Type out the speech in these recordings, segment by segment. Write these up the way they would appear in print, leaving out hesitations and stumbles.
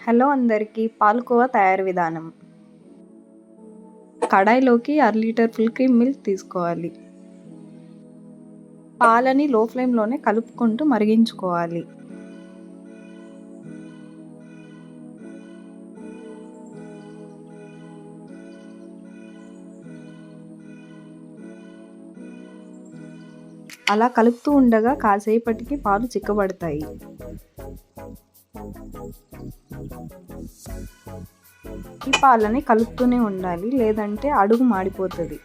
Hello అందరికీ, పాలకోవా తయారు విధానం. కడాయిలోకి 1/2 లీటర్ ఫుల్ క్రీమ్ మిల్క్ తీసుకోవాలి. పాలని లో ఫ్లేమ్లోనే కలుపుకుంటూ మరిగించుకోవాలి. అలా కలుపుతూ ఉండగా కాసేపటికి పాలు చిక్కబడతాయి. ఈ పాలని కలుపుతూనే ఉండాలి, లేదంటే అడుగు మాడిపోతుంది.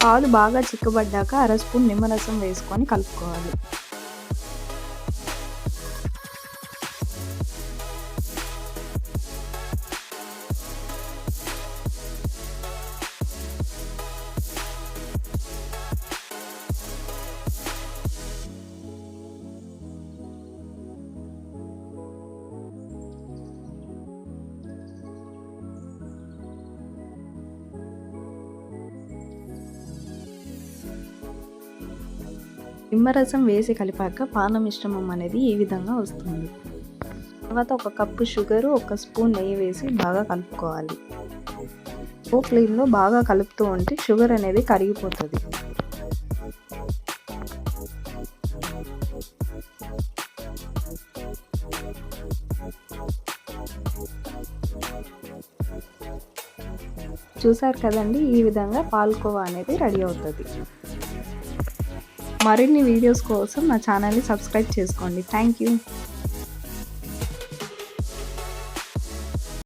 పాలు బాగా చిక్కబడ్డాక 1/2 స్పూన్ నిమ్మరసం వేసుకొని కలుపుకోవాలి. నిమ్మరసం వేసి కలిపాక పాల మిశ్రమం అనేది ఈ విధంగా వస్తుంది. తర్వాత 1 కప్పు షుగరు, 1 స్పూన్ నెయ్యి వేసి బాగా కలుపుకోవాలి. లో ఫ్లేమ్లో బాగా కలుపుతూ ఉంటే షుగర్ అనేది కరిగిపోతుంది. చూసారు కదండి, ఈ విధంగా పాలకోవా అనేది రెడీ అవుతుంది. మరిన్ని వీడియోస్ కోసం నా ఛానల్ని సబ్స్క్రైబ్ చేసుకోండి. Thank you.